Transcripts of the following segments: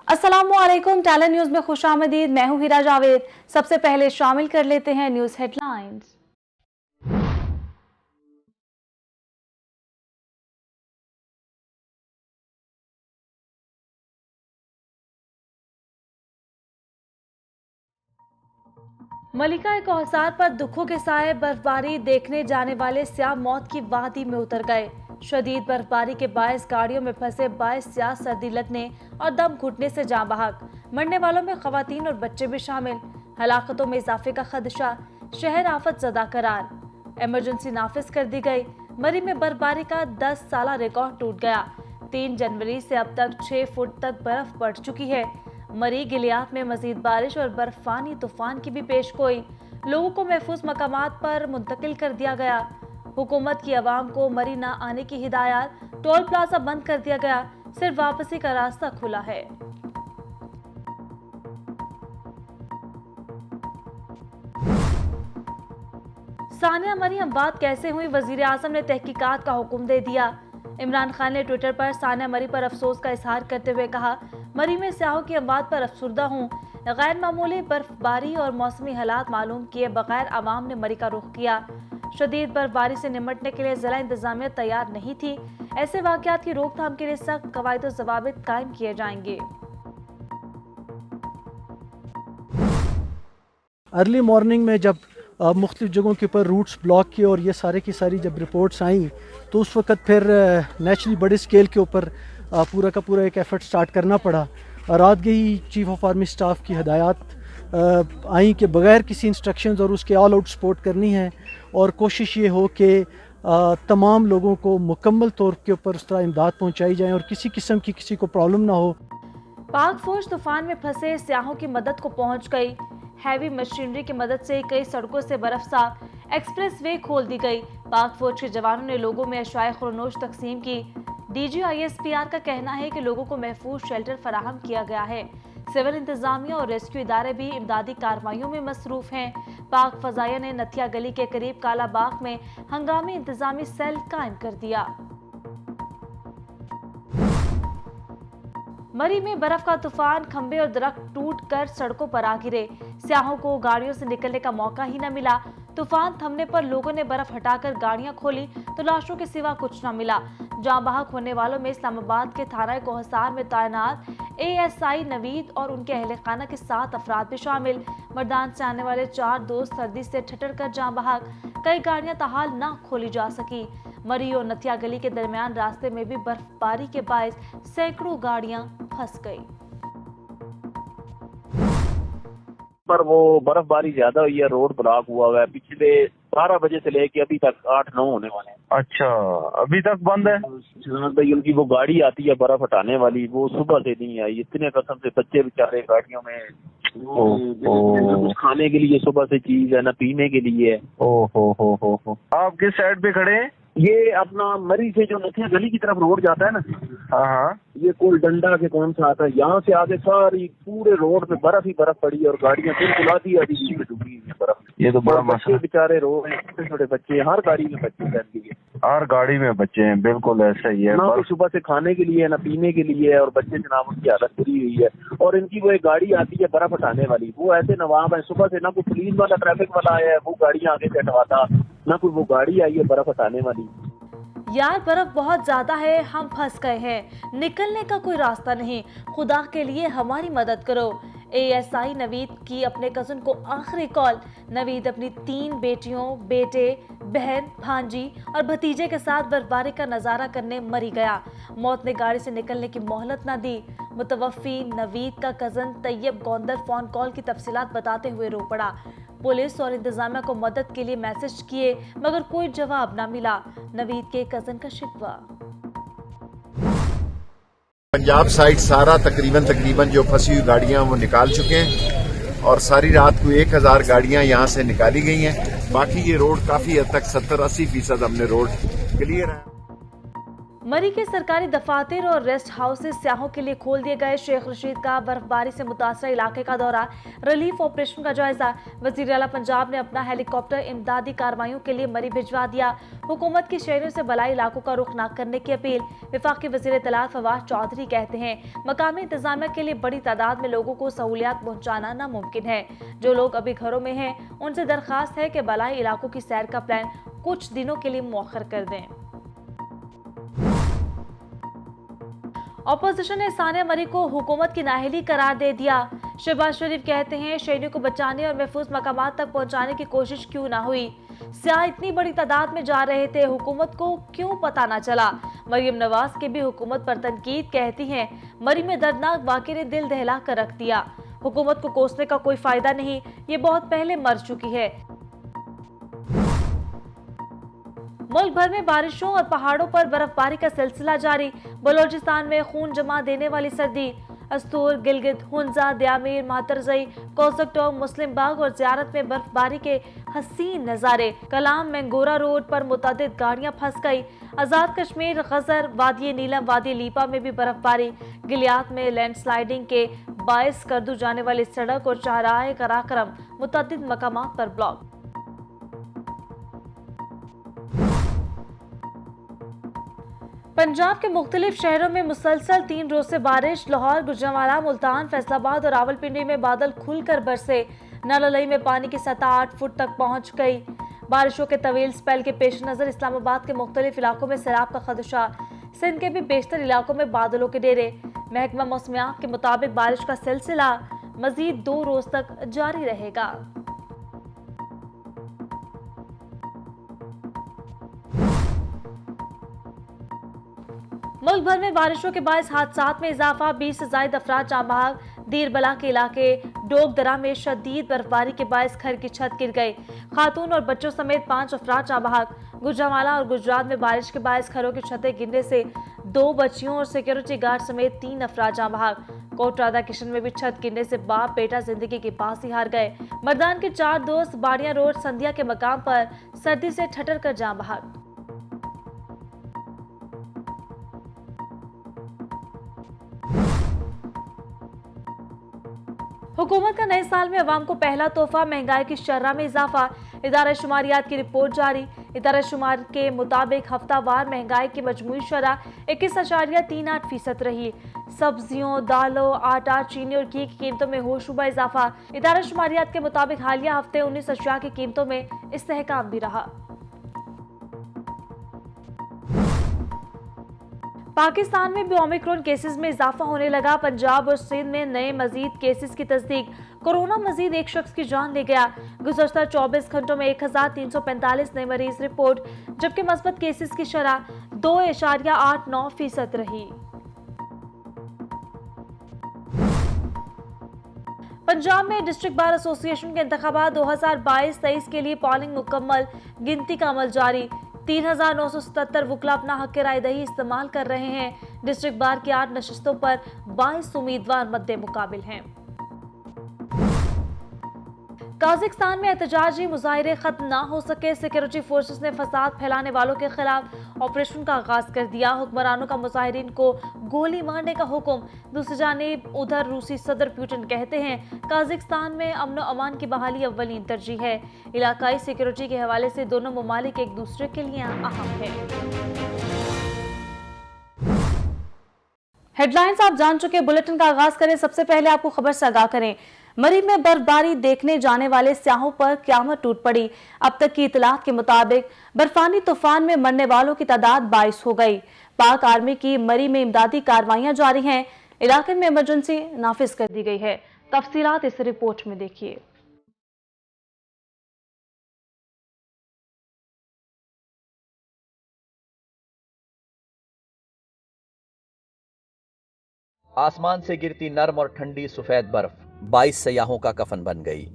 अस्सलामुअलैकुम। Talent news में खुशामदीद। मैं हूं हिरा जावेद। सबसे पहले शामिल कर लेते हैं न्यूज हेडलाइंस। मलिका कौसार पर दुखों के साए बर्फबारी देखने जाने वाले स्याह मौत की वादी में उतर गए। शदीद बर्फबारी के बायस गाड़ियों में फंसे 22 स्याह सर्दी लगने और दम घुटने से जाँ बहक। मरने वालों में खवातीन और बच्चे भी शामिल। हलाकतों में इजाफे का खदशा, शहर आफत ज़दा करार। इमरजेंसी नाफिज कर दी गई। मरी में बर्फबारी का 10 साला रिकॉर्ड टूट गया। 3 जनवरी से अब तक 6 फुट तक बर्फ पड़ चुकी है। मरी गिलियात में मजीद बारिश और बर्फानी तूफान की भी पेशगोई। लोगों को महफूज मकामात पर मुंतकिल कर दिया गया। हुकूमत की आवाम को मरी न आने की हिदायत। टोल प्लाजा बंद कर दिया गया। सिर्फ वापसी का रास्ता खुला है। सानिया मरियम बात कैसे हुई, वजीर आजम ने तहकीकात का हुक्म दे दिया। इमरान खान ने ट्विटर पर सानिया मरी पर अफसोस का इजहार करते हुए कहा, मरी में स्याहों की अमवात पर अफसुर्दा हूँ। गैर मामूली बर्फबारी और मौसमी हालात मालूम किए बगैर आवाम ने मरी का रुख किया। शदीद बर्फबारी से निमटने के लिए जिला इंतजामिया तैयार नहीं थी। ऐसे वाकयात की रोकथाम के लिए सख्त कवायद और ज़वाबित कायम किए जाएंगे। अर्ली मॉर्निंग में जब मुख्तलिफ जगहों के ऊपर रूट्स ब्लॉक किए और ये सारे की सारी जब रिपोर्ट्स आई तो उस वक़्त फिर नेचुरली बड़े स्केल के ऊपर पूरा का पूरा एक एफर्ट स्टार्ट करना पड़ा। रात गई चीफ ऑफ आर्मी स्टाफ की हदायत आई कि बग़ैर किसी इंस्ट्रक्शंस और उसके ऑल आउट सपोर्ट करनी है और कोशिश ये हो कि तमाम लोगों को मुकम्मल तौर के ऊपर उस तरह इमदाद पहुँचाई जाए और किसी किस्म की किसी को प्रॉब्लम ना हो। पाक फौज तूफान में फंसे स्याहों की मदद को पहुंच गई। हैवी मशीनरी की मदद से कई सड़कों से बर्फ साफ एक्सप्रेस वे खोल दी गई। पाक फौज के जवानों ने लोगों में अशवाए खुरनोश तकसीम की। DGISPR का कहना है कि लोगों को महफूज शेल्टर फराहम किया गया है। सिविल इंतजामिया और रेस्क्यू इदारे भी इमदादी कार्रवाइयों में मसरूफ हैं। पाक फजाइया ने नथिया गली के करीब काला बाग में हंगामी इंतजामी सेल कायम कर दिया। मरी में बर्फ का तूफान, खंबे और दरख्त टूट कर सड़कों पर आ गिरे। स्याहों को गाड़ियों से निकलने का मौका ही न मिला। तूफान थमने पर लोगों ने बर्फ हटाकर गाड़ियां खोली तो लाशों के सिवा कुछ न मिला। जाँ बहक होने वालों में इस्लामाबाद के थाना कोहसार में तैनात ASI नवीद और उनके अहले खाना के 7 अफराद भी शामिल। मर्दान से आने वाले 4 दोस्त सर्दी से ठिठुर कर जाँ बहक। कई गाड़ियां ताहाल न खोली जा सकी। मरी और नथिया गली के दरमियान रास्ते में भी बर्फबारी के बायस सैकड़ों गाड़ियां फंस गई। पर वो बर्फबारी ज्यादा हुई है, रोड ब्लॉक हुआ है। पिछले 12 बजे से लेके अभी तक 8-9 होने वाले हैं। अच्छा, अभी तक बंद है? शहनाज भाई, उनकी वो गाड़ी आती है बर्फ हटाने वाली, वो सुबह से नहीं आई। इतने कसम से बच्चे बेचारे गाड़ियों में, न कुछ खाने के लिए सुबह से चीज है, न पीने के लिए। हो। आप किस साइड पे खड़े हैं? ये अपना मरी से जो नथिया गली की तरफ रोड जाता है ना, हाँ, ये कोल डंडा के कौन सा आता है, यहाँ से आगे सारी पूरे रोड पे बर्फ ही बर्फ पड़ी है और गाड़ियां बिल्कुल आधी आधी में डूबी हुई है बर्फ। ये तो बड़ा बच्चे बेचारे रो रहे हैं, छोटे छोटे बच्चे, हर गाड़ी में बच्चे बैठ गए, हर गाड़ी में बच्चे हैं। बिल्कुल ऐसा ही है। ना तो सुबह से खाने के लिए, ना पीने के लिए, और बच्चे जनाब उनकी हालत बुरी हुई है। और इनकी वो एक गाड़ी आती है बर्फ हटाने वाली, वो ऐसे नवाब है, सुबह से ना कोई पुलिस वाला ट्रैफिक वाला आया है वो गाड़ियां आगे से हटवाता, ना कोई वो गाड़ी आई है बर्फ हटाने वाली। यार बर्फ बहुत ज्यादा है, हम फंस गए हैं, निकलने का कोई रास्ता नहीं, खुदा के लिए हमारी मदद करो। ASI नवीद की अपने कजन को आखिरी कॉल। नवीद अपनी 3 बेटियों, बेटे, बहन, भांजी और भतीजे के साथ बर्फबारी का नजारा करने मरी गया। मौत ने गाड़ी से निकलने की मोहलत न दी। मुतवफ़ी नवीद का cousin Tayyab Gondar phone call की तफसीलात बताते हुए रो पड़ा। पुलिस और इंतजामिया को मदद के लिए मैसेज किए मगर कोई जवाब न मिला। नवीद के कजन का शिकवा। पंजाब साइड सारा तकरीबन जो फंसी हुई गाड़ियां वो निकाल चुके हैं और सारी रात को 1000 गाड़ियां यहां से निकाली गई हैं। बाकी ये रोड काफी हद तक 70-80% हमने रोड क्लियर है। मरी के सरकारी दफातर और रेस्ट हाउसेस सियाहों के लिए खोल दिए गए। शेख रशीद का बर्फबारी से मुतासर इलाके का दौरा, रिलीफ ऑपरेशन का जायजा। वजीर आला पंजाब ने अपना हेलीकॉप्टर इमदादी कार्रवाइयों के लिए मरी भिजवा दिया। हुकूमत की शहरों से बलाई इलाकों का रुख न करने की अपील। वफाकी वजीर इत्तलात फवाद चौधरी कहते हैं मकामी इंतजामिया के लिए बड़ी तादाद में लोगों को सहूलियात पहुँचाना नामुमकिन है। जो लोग अभी घरों में हैं उनसे दरख्वास्त है कि बलाई इलाकों की सैर का प्लान कुछ दिनों के लिए मौखर कर दें। अपोजिशन ने सानिया मरी को हुकूमत की नाअहली करार दे दिया। शहबाज शरीफ कहते हैं शहरियों को बचाने और महफूज मकामात तक पहुंचाने की कोशिश क्यों ना हुई। सियाह इतनी बड़ी तादाद में जा रहे थे, हुकूमत को क्यों पता ना चला। मरियम नवाज के भी हुकूमत पर तनकीद, कहती हैं मरी में दर्दनाक वाक़े ने दिल दहला कर रख दिया। हुकूमत को कोसने का कोई फायदा नहीं, ये बहुत पहले मर चुकी है। मुल्क भर में बारिशों और पहाड़ों पर बर्फबारी का सिलसिला जारी। बलोचिस्तान में खून जमा देने वाली सर्दी। अस्तूर, गिलगित, हुंजा, दयामीर, मातरजई, कोसकटोंग, मुस्लिम बाग और ज़ियारत में बर्फबारी के हसीन नज़ारे। कलाम मैंगोरा रोड पर मुतअद्दिद गाड़ियां फंस गई। आज़ाद कश्मीर, गजर, वादी नीलम, वादी लीपा में भी बर्फबारी। गिलियात में लैंडस्लाइडिंग के बायस करदू जाने वाली सड़क और शाहराह कराक्रम मुतअद्दिद मकामात पर ब्लॉक। पंजाब के मुख्तलिफ शहरों में मुसलसल 3 रोज से बारिश। लाहौर, गुजरांवाला, मुल्तान, फैसलाबाद और रावलपिंडी में बादल खुलकर बरसे। नालालई में पानी की सतह 8 फुट तक पहुंच गई। बारिशों के तवील स्पेल के पेश नजर इस्लामाबाद के मुख्तलिफ इलाकों में सैलाब का खदशा। सिंध के भी बेशतर इलाकों में बादलों के डेरे। महकमा मौसमियात के मुताबिक बारिश का सिलसिला मजीद 2 रोज तक जारी रहेगा। मुल्क भर में बारिशों के बायस हादसात में इजाफा। 20 से ज्यादा अफराद जाँ बहक। दीर बला के इलाके डोगदरा में शदीद बर्फबारी के बायस घर की छत गिर गई। खातून और बच्चों समेत 5 अफराद जाँ बहक। गुजरांवाला और गुजरात में बारिश के बायस घरों की छतें गिरने से 2 बच्चियों और सिक्योरिटी गार्ड समेत 3 अफराद जाँ बहक। कोटरादा किशन में भी छत गिरने से बाप बेटा जिंदगी की बासी हार गए। मर्दान के 4 दोस्त बाड़िया रोड संध्या के मकाम पर सर्दी से ठठर कर जाँ बहक। हुकूमत का नए साल में अवाम को पहला तोहफा, महंगाई की शर्ह में इजाफा। इदारा शुमारियात की रिपोर्ट जारी। इदारा शुमार के मुताबिक हफ्तावार महंगाई की मजमूई शरह 21.38% रही। सब्जियों, दालों, आटा, चीनी और घी की कीमतों में होशरुबा इजाफा। इदारा शुमारियात के मुताबिक हालिया हफ्ते 19 अशिया की कीमतों में इस्तेहकाम भी रहा। पाकिस्तान में भी ओमिक्रॉन केसेस में इजाफा होने लगा। पंजाब और सिंध में नए मजीद केसेस की तस्दीक। कोरोना मजीद एक शख्स की जान ले गया। गुज़श्ता 24 घंटों में 1345 नए मरीज रिपोर्ट, जबकि मस्बत केसेस की शरह 2.89% रही। पंजाब में डिस्ट्रिक्ट बार एसोसिएशन के इंतखाबात 2022-23 के लिए पॉलिंग मुकम्मल, गिनती का अमल जारी। 3977 वकला अपना हक राय दही इस्तेमाल कर रहे हैं। डिस्ट्रिक्ट बार की 8 नशिस्तों पर 22 उम्मीदवार मद्दे मुकाबिल हैं। काज़ाकिस्तान में एहतजाजी मुजाहिरे खत्म ना हो सके। सिक्योरिटी फोर्सेस ने फसाद फैलाने वालों के खिलाफ ऑपरेशन का आगाज कर दिया। हुक्मरानों का मुजाहिरीन को गोली मारने का हुक्म। दूसरी जानिब उधर रूसी सदर पुतिन कहते हैं काज़ाकिस्तान में अमन और अमान की बहाली अव्वलीन तरजीह है। इलाकाई सिक्योरिटी के हवाले से दोनों ममालिक एक दूसरे के लिए अहम है। हेडलाइंस आप जान चुके। बुलेटिन का आगाज करें। सबसे पहले आपको खबर से आगाह करें। मरी में बर्फबारी देखने जाने वाले सियाहों पर क़यामत टूट पड़ी। अब तक की इतलात के मुताबिक बर्फानी तूफान में मरने वालों की तादाद 22 हो गई। पाक आर्मी की मरी में इमदादी कार्रवाइयां जारी हैं। इलाके में इमरजेंसी नाफिज कर दी गई है। तफसीलात इस रिपोर्ट में देखिए। आसमान से गिरती नर्म और ठंडी सफेद बर्फ 22 सयाहों का कफन बन गई।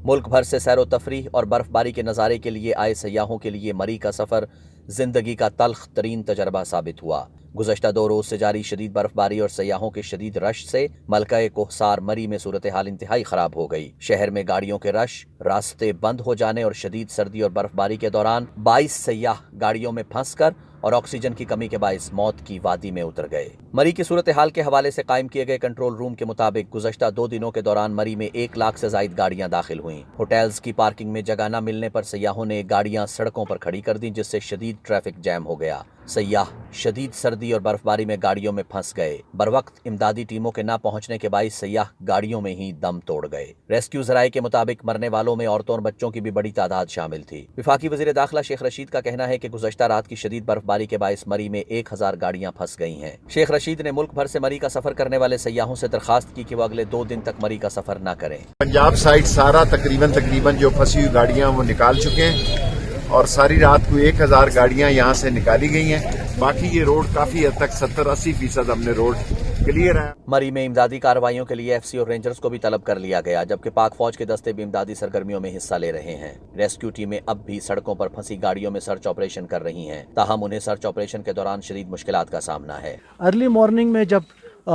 मुल्क भर से सैरो तफरीह और बर्फबारी के नज़ारे के लिए आए सयाहों के लिए मरी का सफ़र जिंदगी का तल्ख तरीन तजर्बा साबित हुआ। गुज़श्ता 2 रोज से जारी शदीद बर्फबारी और सयाहों के शदीद रश से मलका कोहसार मरी में सूरत हाल इंतहाई खराब हो गई। शहर में गाड़ियों के रश, रास्ते बंद हो जाने और शदीद सर्दी और बर्फबारी के दौरान 22 सयाह गाड़ियों में फंस कर और ऑक्सीजन की कमी के बाइस मौत की वादी में उतर गए। मरी की सूरत हाल के हवाले से कायम किए गए कंट्रोल रूम के मुताबिक गुज़श्ता 2 दिनों के दौरान मरी में 1 लाख से ज्यादा गाड़ियां दाखिल हुई। होटल्स की पार्किंग में जगह न मिलने पर सयाहों ने गाड़ियां सड़कों पर खड़ी कर दी, जिससे शदीद ट्रैफिक जैम हो गया। सयाह शदीद सर्दी और बर्फबारी में गाड़ियों में फंस गए। बरवक्त इमदादी टीमों के न पहुंचने के बाइस सयाह गाड़ियों में ही दम तोड़ गए। रेस्क्यू जराये के मुताबिक मरने वालों में औरतों और बच्चों की भी बड़ी तादाद शामिल थी। वफाकी वज़ीर दाखिला शेख रशीद का कहना है कि गुज़श्ता रात की शदीद बर्फबारी के बाइस मरी में 1000 गाड़ियां फंस गई हैं। शेख रशीद ने मुल्क भर से मरी का सफर करने वाले सयाहों से दरखास्त की कि वो अगले 2 दिन तक मरी का सफर न करें। पंजाब साइड सारा तकरीबन जो फंसी हुई गाड़ियां वो निकाल चुके हैं और सारी रात को 1000 गाड़ियां यहां से निकाली गई हैं। बाकी ये रोड काफी हद तक 70-80% हमने रोड क्लियर है। मरी में इमदादी कार्रवाइयों के लिए एफसी और रेंजर्स को भी तलब कर लिया गया, जबकि पाक फौज के दस्ते भी इमदादी सरगर्मियों में हिस्सा ले रहे हैं। रेस्क्यू टीमें अब भी सड़कों पर फंसी गाड़ियों में सर्च ऑपरेशन कर रही हैं, ताहम उन्हें सर्च ऑपरेशन के दौरान शदीद मुश्किलात का सामना है। अर्ली मॉर्निंग में जब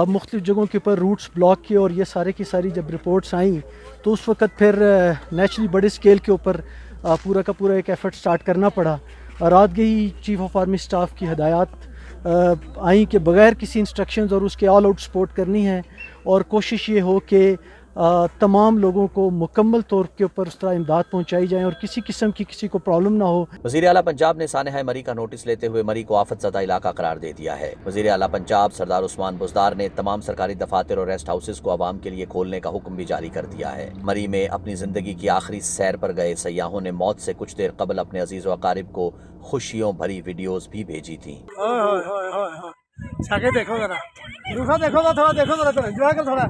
मुख्तलिफ जगहों के ऊपर रूट्स ब्लॉक किए और ये सारे की सारी जब रिपोर्ट्स आई तो उस वक़्त फिर नेचुरली बड़े स्केल के ऊपर पूरा का पूरा एक एफर्ट स्टार्ट करना पड़ा। रात गई चीफ ऑफ आर्मी स्टाफ की हदायत आई कि बग़ैर किसी इंस्ट्रक्शंस और उसके ऑल आउट सपोर्ट करनी है और कोशिश ये हो कि तमाम लोगों को मुकम्मल तौर के ऊपर उस तरह इमदाद पहुँचाई जाए और किसी किस्म की किसी को प्रॉब्लम ना हो। वज़ीर आला पंजाब ने सानहा मरी का नोटिस लेते हुए मरी को आफत ज़दा इलाका करार दे दिया है। वज़ीर आला पंजाब सरदार उस्मान बुज़दार ने तमाम सरकारी दफातर और रेस्ट हाउसेज को आवाम के लिए खोलने का हुक्म भी जारी कर दिया है। मरी में अपनी जिंदगी की आखिरी सैर पर गए सयाहों ने मौत से कुछ देर कबल अपने अजीज़ व अकारिब को खुशियों भरी वीडियोस भी भेजी थी। देखो जरा देखो तो थोड़ा देखो जरा एंजॉय कर थोड़ा।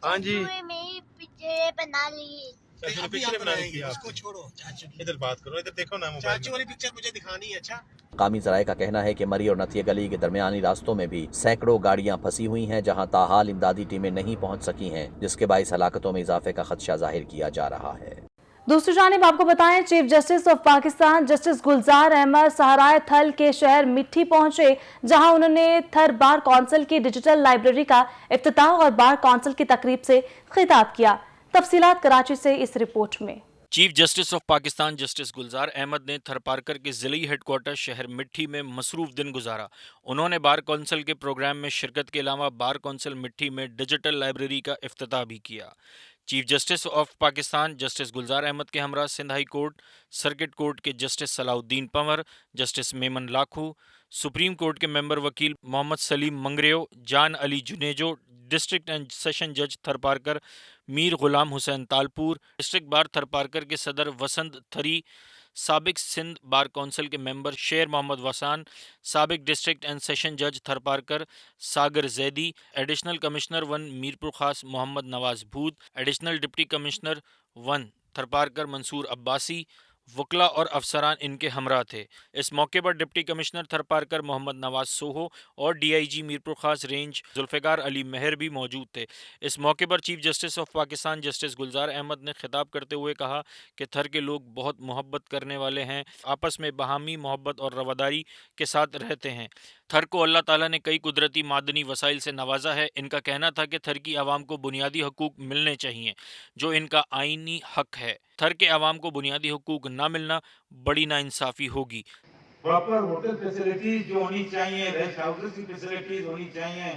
हाँ जी मेरी पिक्चर बना ली। पिक्चर बनानी थी, उसको छोड़ो चाचू, इधर बात करो, इधर देखो ना, चाचू वाली पिक्चर मुझे दिखानी है। अच्छा, कामी ज़राए का कहना है कि मरी और नथिया गली के दरमियानी रास्तों में भी सैकड़ों गाड़ियां फंसी हुई हैं, जहां ताहाल इमदादी टीमें नहीं पहुंच सकी हैं, जिसके बाइस हलाकतों में इजाफे का खदशा जाहिर किया जा रहा है। दूसरी जानिब आपको बताएं, chief justice of Pakistan justice Gulzar Ahmed सहराए थल के शहर मिट्टी पहुंचे, जहां उन्होंने थर बार कौंसिल की डिजिटल लाइब्रेरी का इफ्तिताह और बार कौंसिल की तकरीब से खिताब किया। तफसीलात कराची से इस रिपोर्ट में। Chief justice of Pakistan justice Gulzar Ahmed ने थरपारकर के ज़िली हेडक्वार्टर शहर मिट्टी में मसरूफ़ दिन गुजारा। उन्होंने बार कौंसिल के प्रोग्राम में शिरकत के अलावा बार कौंसिल मिट्टी में डिजिटल लाइब्रेरी का इफ्तिताह भी किया। Chief justice of Pakistan justice Gulzar Ahmed के हमरा Sindh high court, circuit court के justice Salahuddin Panhwar, justice Memon Lakho, supreme court के मेंबर वकील Mohammad Saleem Mangrio, Jan Ali Junejo, district and session जज थरपारकर मीर गुलाम हुसैन तालपुर, डिस्ट्रिक्ट बार थरपारकर के सदर वसंत थरी, साबिक सिंध बार कौंसिल के मेंबर शेर मोहम्मद वसान, साबिक डिस्ट्रिक्ट एंड सेशन जज Tharparkar Sagar Zaidi, additional commissioner 1 Mirpur Khas Mohammad Nawaz Bhut, additional deputy commissioner 1 Tharparkar Mansoor Abbasi, वकला और अफसरान इनके हमरा थे। इस मौके पर डिप्टी कमिश्नर थरपारकर मोहम्मद नवाज सोहो और डीआईजी मीरपुर खास रेंज जुल्फ़िकार अली मेहर भी मौजूद थे। इस मौके पर chief justice of Pakistan justice Gulzar Ahmed ने खिताब करते हुए कहा कि थर के लोग बहुत मोहब्बत करने वाले हैं, आपस में बाहमी मोहब्बत और रवादारी के साथ रहते हैं। थर को अल्लाह ताला ने कई कुदरती मादनी वसाइल से नवाजा है। इनका कहना था कि थर की आवाम को बुनियादी हकूक मिलने चाहिए, जो इनका आईनी हक है। थर के आवाम को बुनियादी हकूक ना मिलना बड़ी नाइंसाफ़ी होगी। प्रॉपर होटल फैसिलिटीज जो होनी चाहिए, रेस्ट हाउसेस की फैसिलिटीज होनी चाहिए,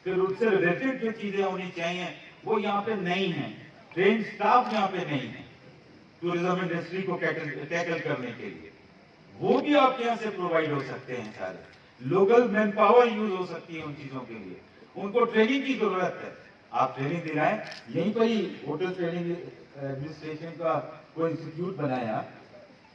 फिर उससे रिलेटेड जो चीजें होनी चाहिए वो यहाँ पे नहीं है। ट्रेन स्टाफ यहाँ पे नहीं है टूरिज्म इंडस्ट्री को टैकल करने के लिए, वो भी आपके यहाँ से प्रोवाइड हो सकते हैं। सारे लोकल मैन पावर यूज हो सकती है उन चीजों के लिए। उनको ट्रेनिंग की जरूरत है, आप ट्रेनिंग दिलाएं। यहीं पर ही होटल ट्रेनिंग एडमिनिस्ट्रेशन का कोई इंस्टीट्यूट बनाया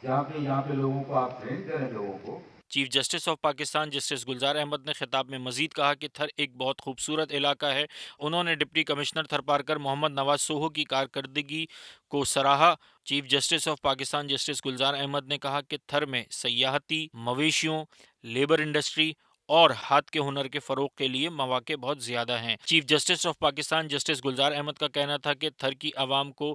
जहाँ पे लोगों को आप ट्रेन करें लोगों को। Chief justice of Pakistan justice Gulzar Ahmed ने खिताब में मजीद कहा कि थर एक बहुत खूबसूरत इलाका है। उन्होंने डिप्टी कमिश्नर थरपारकर मोहम्मद नवाज सोहो की कारकर्दगी को सराहा। Chief justice of Pakistan justice Gulzar Ahmed ने कहा कि थर में सयाहती, मवेशियों, लेबर इंडस्ट्री और हाथ के हुनर के फ़रोग के लिए मौके बहुत ज़्यादा हैं। Chief justice of Pakistan justice Gulzar Ahmed का कहना था कि थर की आवाम को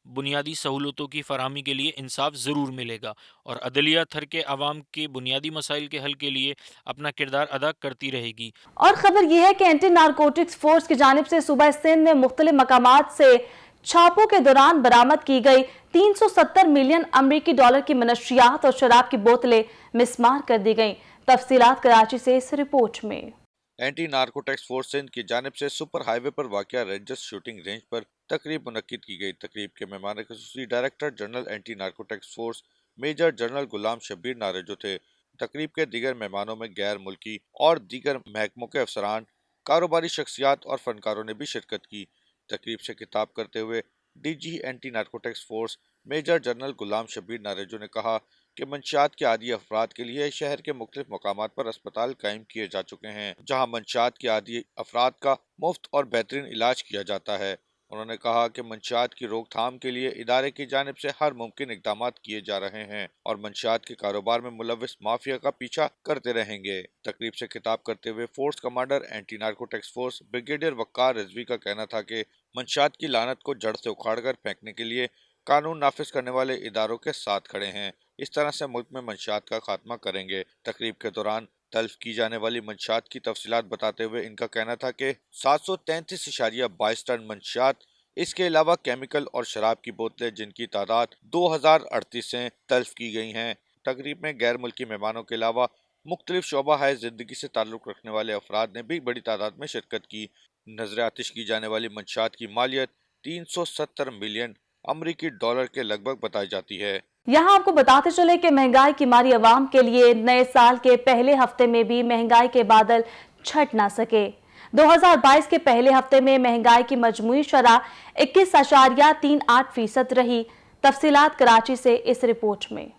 बुनियादी सहूलतों की फराहमी के लिए इंसाफ ज़रूर मिलेगा और अदलिया थर के आवाम के बुनियादी मसाइल के हल के लिए अपना किरदार अदा करती रहेगी। और ख़बर यह है कि एंटी नारकोटिक्स फोर्स की जानिब से सूबा सिंध में मुख्तलिफ मकामात से छापों के दौरान बरामद की गई 370 मिलियन अमरीकी डॉलर की मनशियात और शराब की बोतलें मिसमार कर दी गईं। तफसीलात कराची से इस रिपोर्ट में। एंटी नार्कोटिक्स फोर्स सिंध की जानिब से सुपर हाईवे पर वाक़िया रेंजर्स शूटिंग रेंज पर तकरीब मुनक्किद की गई। तकरीब के मेहमान ख़ुसूसी director general anti narcotics force major general Ghulam Shabbir Narejo थे। तकरीब के दीगर मेहमानों में गैर मुल्की और दीगर महकमों के अफसरान, कारोबारी शख्सियात और फनकारों ने भी शिरकत की। तकरीब से खिताब करते हुए DG anti narcotics force major general Ghulam Shabbir Narejo ने कहा कि मंशियात के आदी अफराद के लिए शहर के मुख्तलिफ मकामात पर अस्पताल कायम किए जा चुके हैं, जहां मंशियात के आदी अफराद का मुफ्त और बेहतरीन इलाज किया जाता है। उन्होंने कहा कि मंशियात की रोकथाम के लिए इदारे की जानिब से हर मुमकिन इक़दाम किए जा रहे हैं और मंशियात के कारोबार में मुलव्विस माफिया का पीछा करते रहेंगे। तकरीब से खिताब करते हुए force commander anti narcotics force brigadier Waqar Rizvi का कहना था कि मंशियात की लानत को जड़ से उखाड़ कर फेंकने के लिए कानून नाफिज करने वाले इदारों के साथ खड़े हैं। इस तरह से मुल्क में मंशियात का खात्मा करेंगे। तकरीब के दौरान तल्फ की जाने वाली मंशियात की तफसीलात बताते हुए इनका कहना था कि 733.22 टन मंशियात, इसके अलावा केमिकल और शराब की बोतलें जिनकी तादाद 2038 से तल्फ की गई हैं। तकरीब में गैर मुल्की मेहमानों के अलावा मुख्तलिफ शोबा है जिंदगी से ताल्लुक़ रखने वाले अफराद ने भी बड़ी तादाद में शिरकत की। नजर आतिश की जाने वाली मंशियात की मालियत 370 मिलियन अमरीकी डॉलर के लगभग बताई जाती है। यहाँ आपको बताते चले कि महंगाई की मारी अवाम के लिए नए साल के पहले हफ्ते में भी महंगाई के बादल छट ना सके। 2022 के पहले हफ्ते में महंगाई की मजमूई शरह 21.38% रही। तफसीलात कराची से इस रिपोर्ट में।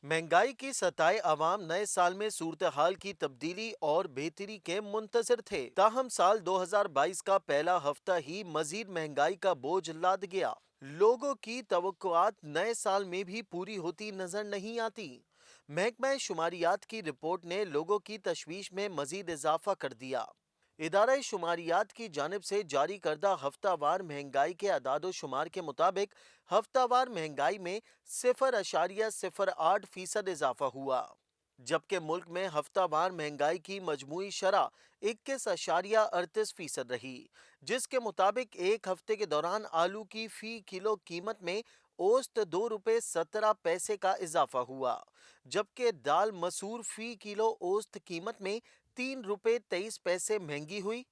महंगाई की सताए अवाम नए साल में सूरत हाल की तब्दीली और बेहतरी के मुंतजर थे। ताहम साल 2022 का पहला हफ्ता ही मजीद महंगाई का बोझ लाद गया। लोगों की तवक्कुआत नए साल में भी पूरी होती नजर नहीं आती। महकमा शुमारियात की रिपोर्ट ने लोगों की तशवीश में मजीद इजाफा कर दिया। इदारा शुमारियात की जानिब से जारी करदा हफ्तावार महंगाई के अदादो शुमार के मुताबिक हफ्तावार महंगाई में 0.08% इजाफा हुआ, जबकि मुल्क में हफ्तावार महंगाई की मजमूई शरह 21.38% रही, जिसके मुताबिक एक हफ्ते के दौरान आलू की फी किलो कीमत में औसत 2 रुपये 17 पैसे का इजाफा हुआ, जबकि दाल मसूर फी किलो औसत कीमत में 3 रुपये 23 पैसे महंगी हुई,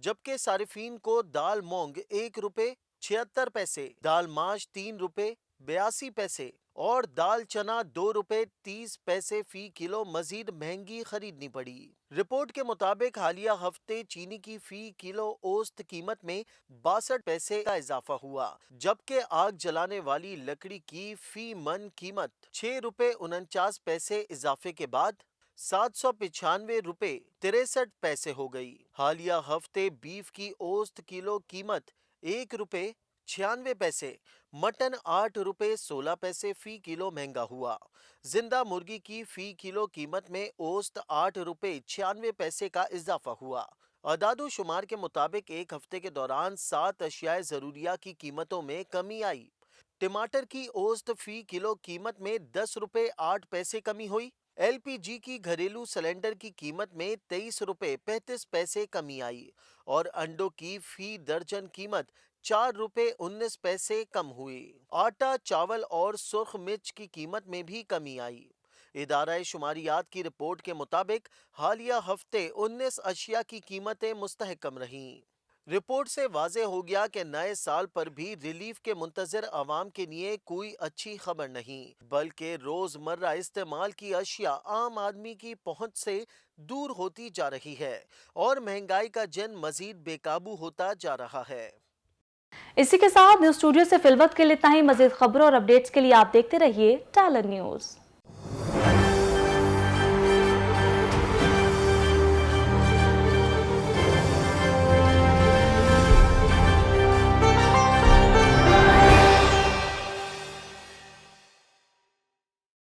जबकि सारिफीन को दाल मूंग 1 रुपये 76 पैसे, दाल माश 3 रुपये 82 पैसे और दाल चना 2 रुपये 30 पैसे फी किलो मजीद महंगी खरीदनी पड़ी। रिपोर्ट के मुताबिक हालिया हफ्ते चीनी की फी किलो औसत कीमत में 62 पैसे का इजाफा हुआ, जबकि आग जलाने वाली लकड़ी की फी मन कीमत 6 रुपये 49 पैसे इजाफे के बाद 795 रुपये 63 पैसे हो गई। हालिया हफ्ते बीफ की औसत किलो कीमत 1 रुपये 96 पैसे, मटन 8 रुपये 16 पैसे फी किलो महंगा हुआ। जिंदा मुर्गी की फी किलो कीमत में औसत 8 रुपये 96 पैसे का इजाफा हुआ। अदादो शुमार के मुताबिक एक हफ्ते के दौरान 7 अशियाए जरूरिया की कीमतों में कमी आई। टमाटर की औसत फी किलो कीमत में 10 रुपये 8 पैसे कमी हुई। LPG की घरेलू सिलेंडर की कीमत में 23 रुपये 35 पैसे कमी आई और अंडों की फी दर्जन कीमत 4 रुपये 19 पैसे कम हुई। आटा, चावल और सुर्ख मिर्च की कीमत में भी कमी आई। इदारा शुमारियात की रिपोर्ट के मुताबिक हालिया हफ्ते 19 अशिया की कीमतें मुस्तहकम रहीं। रिपोर्ट से वाज़े हो गया कि नए साल पर भी रिलीफ के मुंतजर अवाम के लिए कोई अच्छी खबर नहीं, बल्कि रोजमर्रा इस्तेमाल की अशिया आम आदमी की पहुंच से दूर होती जा रही है और महंगाई का जन मजीद बेकाबू होता जा रहा है। इसी के साथ न्यूज स्टूडियो से फिलवक्त के लिए इतना ही। मजीद खबरों और अपडेट्स के लिए आप देखते रहिए टैलेंट न्यूज।